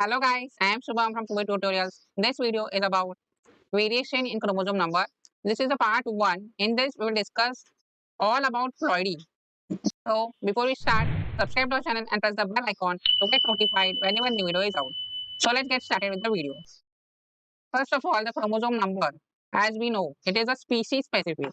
Hello guys, I am Shubham from ShubhVed Tutorials. This video is about variation in chromosome number. This is the part 1. In this, we will discuss all about ploidy. So, before we start, subscribe to our channel and press the bell icon to get notified whenever new video is out. So, let's get started with the video. First of all, the chromosome number. As we know, it is a species specific.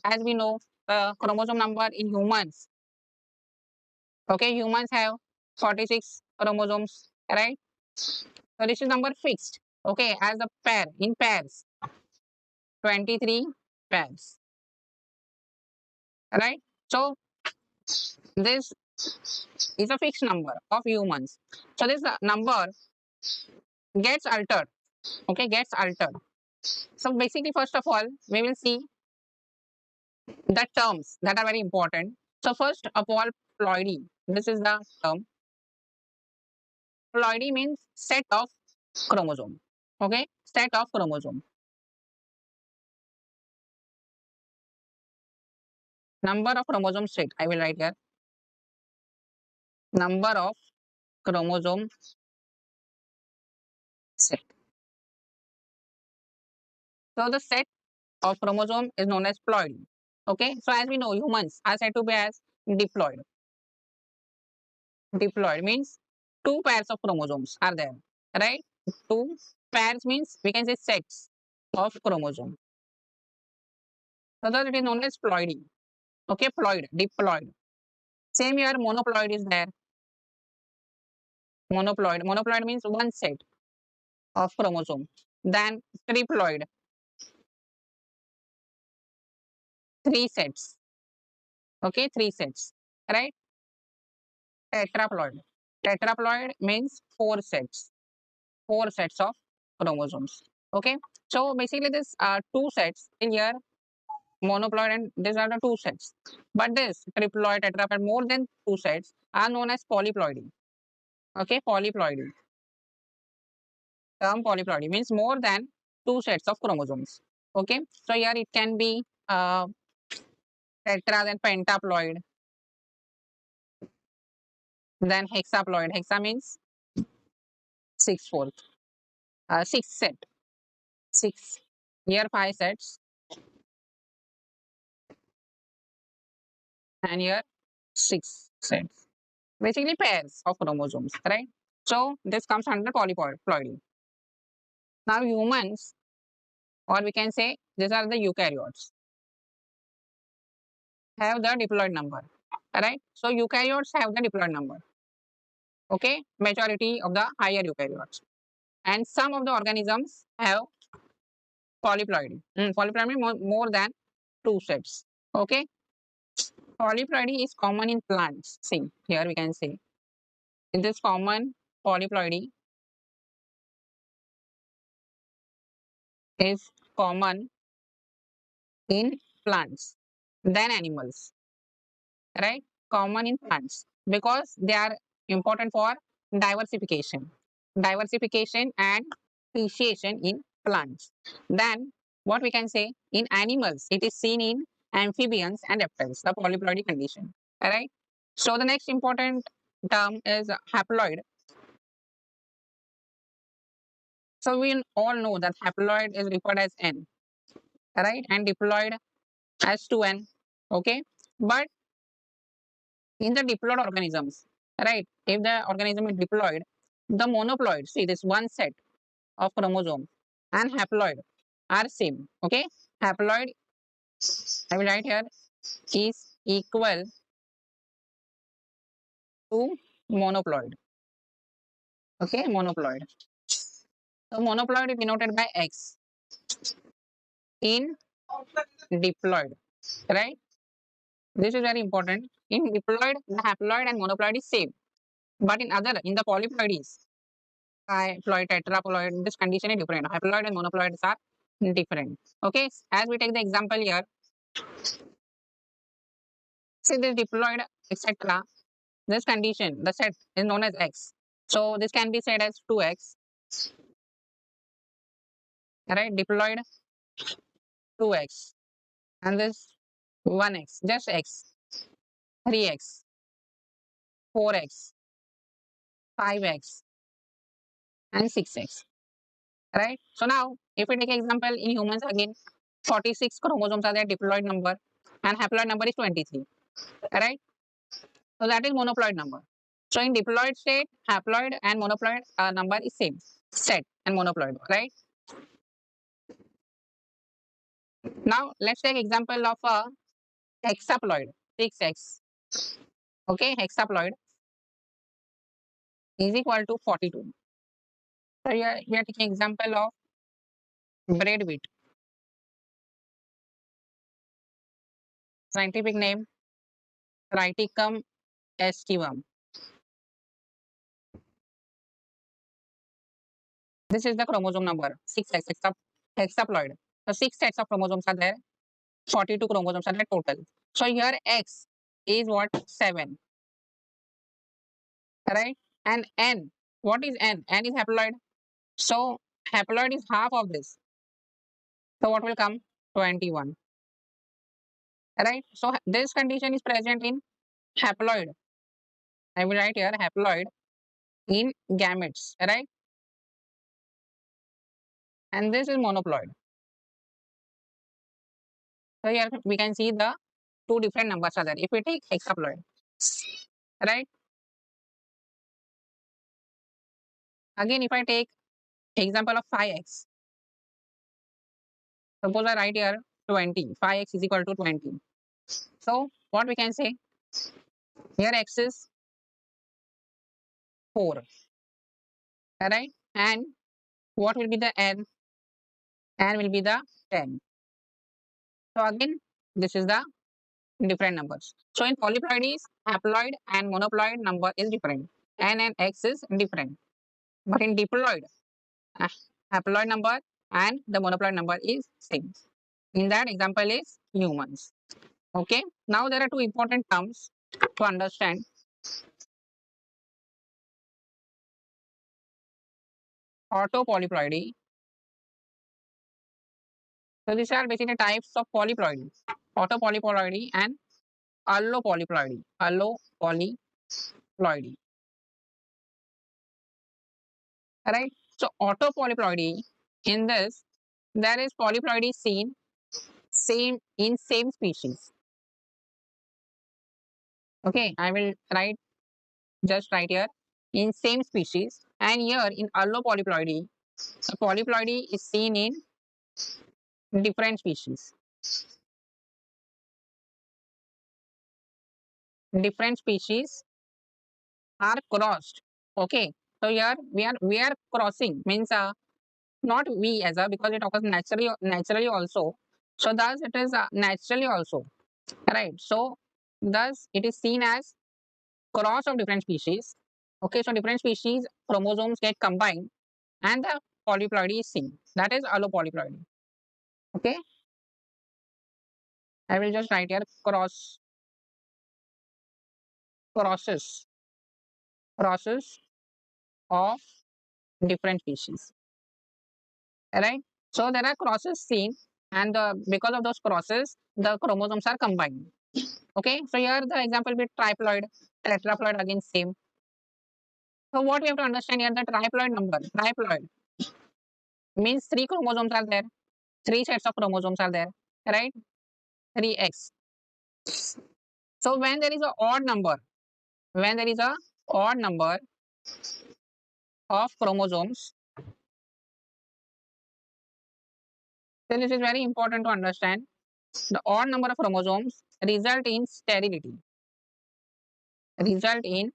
As we know, the chromosome number in humans. Okay, humans have 46 chromosomes, right? So, this is number fixed. Okay, as a pair, in pairs. 23 pairs, right? So this is a fixed number of humans. So this number gets altered, okay, gets altered. So basically, first of all, we will see the terms that are very important. So first of all, ploidy. This is the term. Ploidy means set of chromosome, okay, set of chromosome. Number of chromosome set, I will write here. Number of chromosome set. So the set of chromosome is known as ploidy. Okay, so as we know, humans are said to be as diploid. Diploid means two pairs of chromosomes are there, right? Two pairs means we can say sets of chromosome. So that it is known as ploidy. Okay, ploid, diploid. Same here, monoploid is there. Monoploid. Monoploid means one set of chromosome. Then triploid, three sets. Okay, three sets, right? Tetraploid. Tetraploid means four sets of chromosomes. Okay, so basically this two sets in here, monoploid, and these are the two sets. But this triploid, tetraploid, more than two sets are known as polyploidy. Okay, polyploidy. Term polyploidy means more than two sets of chromosomes. Okay, so here it can be tetra, then pentaploid, then hexaploid. Hexa means six fourth, six set, six. Here five sets, and here six sets. Basically pairs of chromosomes, right? So this comes under polyploidy. Now humans, or we can say these are the eukaryotes, have the diploid number, right? So eukaryotes have the diploid number. Okay, majority of the higher eukaryotes, and some of the organisms have polyploidy. Polyploidy more than two sets. Okay, polyploidy is common in plants. See here we can say it is common. Polyploidy is common in plants than animals, right? Common in plants because they are important for diversification, and speciation in plants. Then what we can say in animals, it is seen in amphibians and reptiles, the polyploidy condition, right? So the next important term is haploid. So we all know that haploid is referred as N, right? And diploid as 2N, okay? But in the diploid organisms, right? If the organism is diploid, the monoploid, see this one set of chromosome, and haploid are same. Okay, haploid, I will write here, is equal to monoploid. Okay, monoploid. So monoploid is denoted by X in diploid, right? This is very important. In diploid, the haploid and monoploid is same, but in the polyploidies, diploid, tetraploid, this condition is different. Haploid and monoploids are different. Okay, as we take the example here, see this diploid, etc. This condition, the set is known as X. So this can be said as 2X, right? Diploid 2X, and this 1X, just X, 3X, 4X, 5X, and 6x. Right? So now, if we take example in humans again, 46 chromosomes are their diploid number and haploid number is 23. Right? So that is monoploid number. So in diploid state, haploid and monoploid number is same, set and monoploid, right? Now let's take example of a hexaploid, 6x. Okay, hexaploid is equal to 42. So here we are taking example of bread wheat. Scientific name Triticum estivum. This is the chromosome number 6x hexaploid. So 6 sets of chromosomes are there, 42 chromosomes are there total. So here X is what? 7, right? And N, what is N? N is haploid. So haploid is half of this. So what will come? 21, right? So this condition is present in haploid. I will write here haploid in gametes, right? And this is monoploid. So here we can see the two different numbers are there. If we take hexaploid, right? Again, if I take example of 5x, suppose I write here 20, 5x is equal to 20. So what we can say, here x is 4, right? And what will be the n? N will be the 10. So again, this is the different numbers. So in polyploidies, haploid and monoploid number is different. N and X is different. But in diploid, uh, haploid number and the monoploid number is same. In that example is humans. Okay. Now there are two important terms to understand. Autopolyploidy. So these are basically types of polyploidy. Autopolyploidy and allopolyploidy. Allopolyploidy. Right? So autopolyploidy, in this, there is polyploidy seen same in same species. Okay, I will write just right here in same species, and here in allopolyploidy, the polyploidy is seen in different species. Different species are crossed. Okay, so here we are crossing means not we as a, because it occurs naturally also. So thus it is naturally also, right? So thus it is seen as cross of different species. Okay, so different species chromosomes get combined and the polyploidy is seen. That is allopolyploidy. Okay, I will just write here crosses of different species. Right? So there are crosses seen, and because of those crosses, the chromosomes are combined. Okay, so here the example will be triploid, tetraploid again same. So what we have to understand here, the triploid number, triploid means 3 chromosomes are there, 3 sets of chromosomes are there, right? 3x. So when there is a odd number, when there is a odd number of chromosomes, then this is very important to understand. The odd number of chromosomes result in sterility. Result in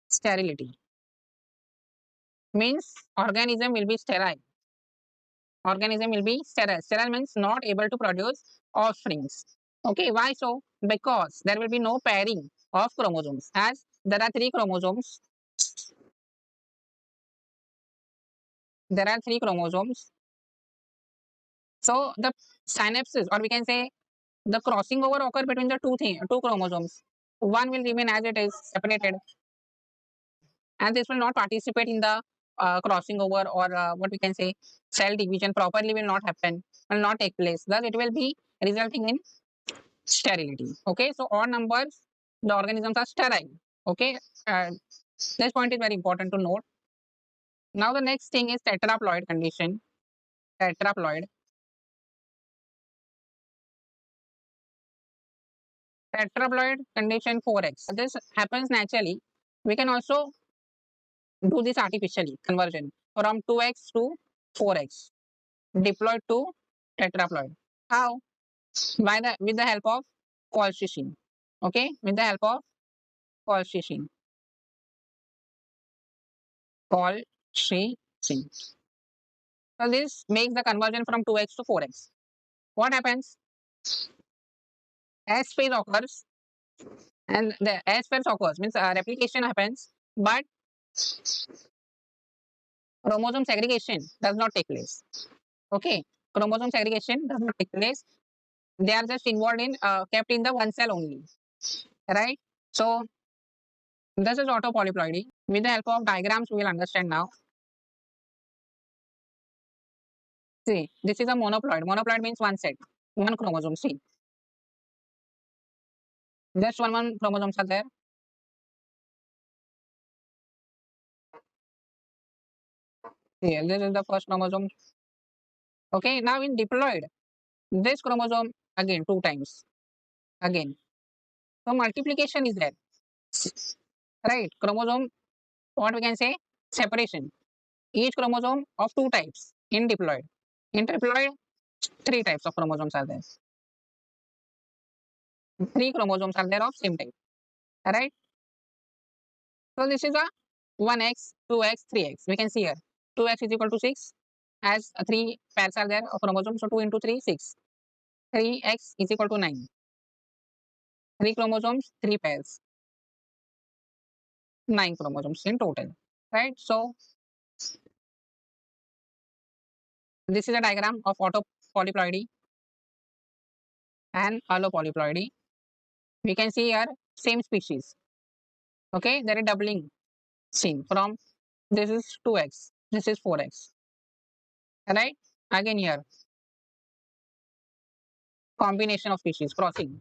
sterility means organism will be sterile. Organism will be sterile. Sterile means not able to produce offsprings. Okay, why so? Because there will be no pairing of chromosomes. As there are 3 chromosomes, there are 3 chromosomes. So the synapses, or we can say the crossing over occur between the two chromosomes. One will remain as it is separated, and this will not participate in the crossing over, or what we can say cell division properly will not happen, will not take place. Thus, it will be resulting in sterility. Okay, so odd numbers, the organisms are sterile. Okay, this point is very important to note. Now the next thing is tetraploid condition. Tetraploid. Tetraploid condition 4x. This happens naturally. We can also do this artificially conversion from 2x to 4x. Diploid to tetraploid. How? With the help of colchicine. Okay, with the help of colchicine. Colchicine. So this makes the conversion from 2x to 4x. What happens? S phase occurs, and the S phase occurs means replication happens, but chromosome segregation does not take place. Okay, chromosome segregation does not take place. They are just involved in kept in the one cell only, right? So this is autopolyploidy. With the help of diagrams, we will understand now. See, this is a monoploid. Monoploid means one set, one chromosome. See, just one chromosomes are there. Here, this is the first chromosome. Okay, now in diploid, this chromosome again two times. Again, so multiplication is there, right? Chromosome, what we can say, separation. Each chromosome of two types in diploid. In triploid, three types of chromosomes are there. Three chromosomes are there of same type, right? So this is a 1x, 2x, 3x. We can see here 2x is equal to 6 as three pairs are there of chromosomes. So 2 into 3, 6. 3x is equal to 9. Three chromosomes, three pairs. 9 chromosomes in total, right? So this is a diagram of autopolyploidy and allopolyploidy. We can see here same species. Okay, there is doubling seen from this is 2x, this is 4x, right? Again here combination of species crossing.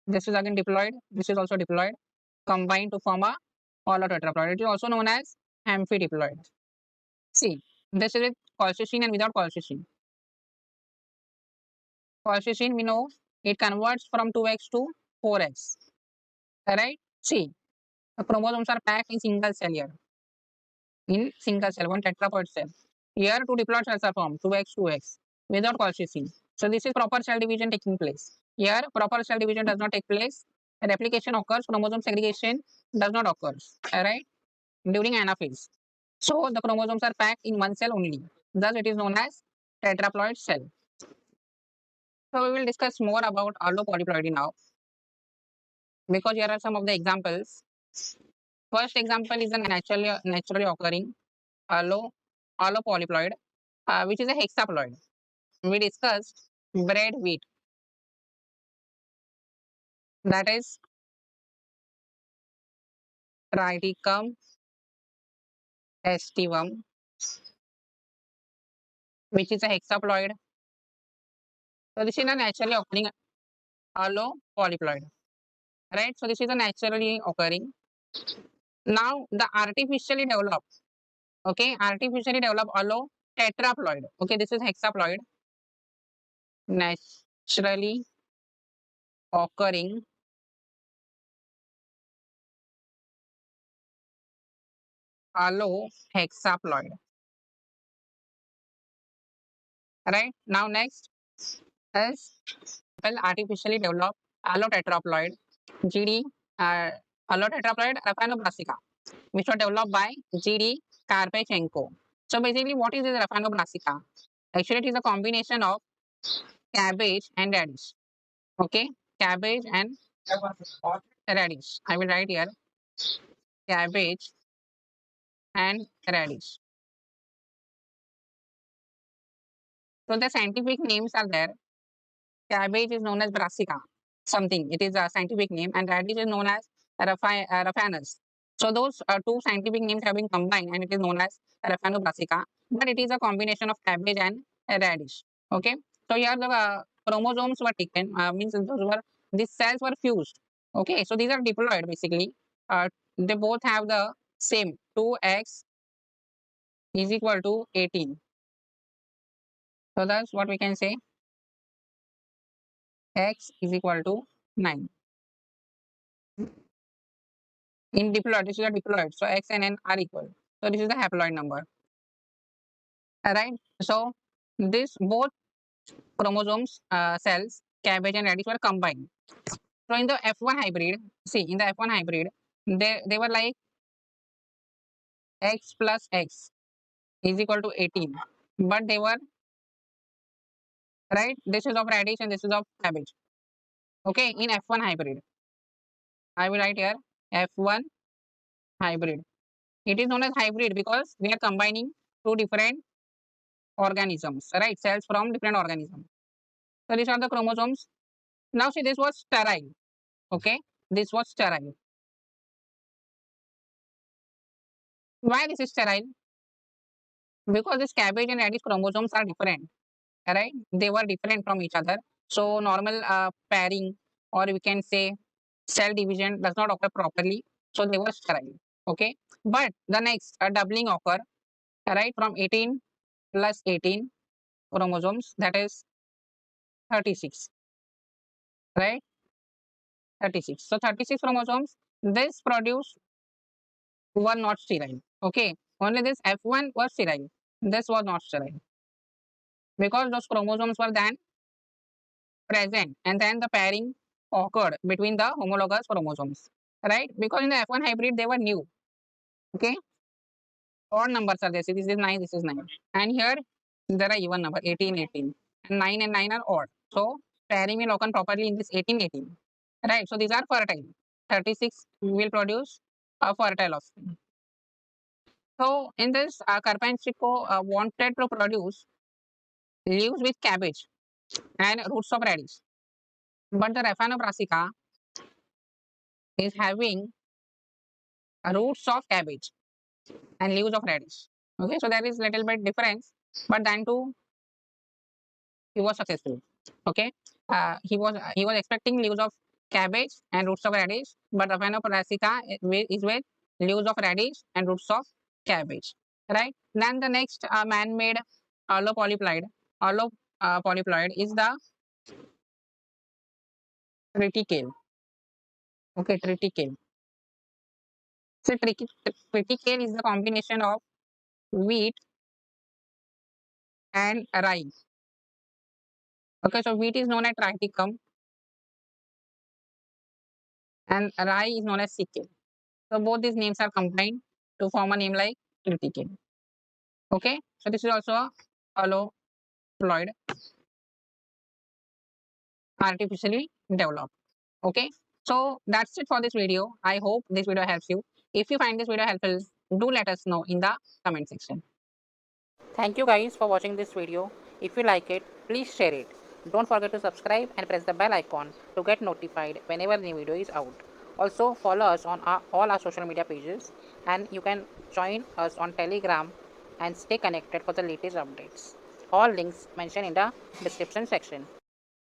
This is again diploid, this is also diploid, combined to form a allotetraploid. It is also known as amphidiploid. See, this is with colchicine and without colchicine. Colchicine, we know it converts from 2x to 4x, right? See, the chromosomes are packed in single cell here, in single cell, one tetraploid cell. Here two diploid cells are formed, 2x, 2x, without colchicine. So this is proper cell division taking place. Here proper cell division does not take place. Replication occurs, chromosome segregation does not occur, right? During anaphase. So the chromosomes are packed in one cell only. Thus it is known as tetraploid cell. So we will discuss more about allopolyploidy now, because here are some of the examples. First example is a naturally occurring allopolyploid, which is a hexaploid. We discussed bread wheat, that is Triticum estivum, which is a hexaploid. So this is a naturally occurring allopolyploid, right? So this is a naturally occurring. Now the artificially developed, okay, artificially developed allotetraploid. Okay, this is hexaploid, naturally occurring allohexaploid. Right now, next is artificially developed allotetraploid, GD, uh, allotetraploid Raphanobrassica, which was developed by GD Karpechenko. So basically, what is this Raphanobrassica? Actually, it is a combination of cabbage and radish. Okay, cabbage and radish. I will write here cabbage and radish. So the scientific names are there. Cabbage is known as brassica, something. It is a scientific name, and radish is known as Raphanus. So those two scientific names have been combined, and it is known as Raphanobrassica. But it is a combination of cabbage and radish. Okay. So here the chromosomes were taken. Means these cells were fused. Okay. So these are diploid basically. They both have the same 2x is equal to 18. So that's what we can say. X is equal to 9. In diploid, this is a diploid. So X and N are equal. So this is the haploid number. Alright. So this both chromosomes cells, cabbage and radish were combined. So in the F1 hybrid, see in the F1 hybrid, they were like X plus X is equal to 18. But they were right. This is of radish and this is of cabbage. Okay, in F1 hybrid, I will write here F1 hybrid. It is known as hybrid because we are combining two different organisms, right? Cells from different organisms. So these are the chromosomes. Now see, this was sterile. Okay, this was sterile. Why this is sterile? Because this cabbage and radish chromosomes are different, right? They were different from each other. So normal pairing, or we can say cell division, does not occur properly. So they were sterile. Okay, but the next doubling occur, right, from 18 plus 18 chromosomes, that is 36, right? 36. So 36 chromosomes, this produce were not sterile. Okay, only this F1 was sterile. This was not sterile because those chromosomes were then present and then the pairing occurred between the homologous chromosomes, right? Because in the F1 hybrid they were new. Okay, odd numbers are there. See, this is 9, this is 9. And here there are even number 18, 18. And 9 and 9 are odd. So pairing will occur properly in this 18, 18. Right. So these are fertile. 36 will produce a fertile offspring. So in this, Karpechenko wanted to produce leaves with cabbage and roots of radish. But the Raphanobrassica is having roots of cabbage and leaves of radish. Okay, so there is little bit difference, but then too he was successful. Okay, he was expecting leaves of cabbage and roots of radish, but Raphanobrassica is with leaves of radish and roots of cabbage. Right. Then the next man-made allopolyploid, allopolyploid is the triticale. Okay, triticale. So triticale is the combination of wheat and rye. Okay, so wheat is known as triticum and rye is known as sickle. So both these names are combined to form a name like triticale. Okay, so this is also a alloploid, artificially developed. Okay, so that's it for this video. I hope this video helps you. If you find this video helpful, do let us know in the comment section. Thank you guys for watching this video. If you like it, please share it. Don't forget to subscribe and press the bell icon to get notified whenever new video is out. Also follow us on all our social media pages, and you can join us on Telegram and stay connected for the latest updates. All links mentioned in the description section.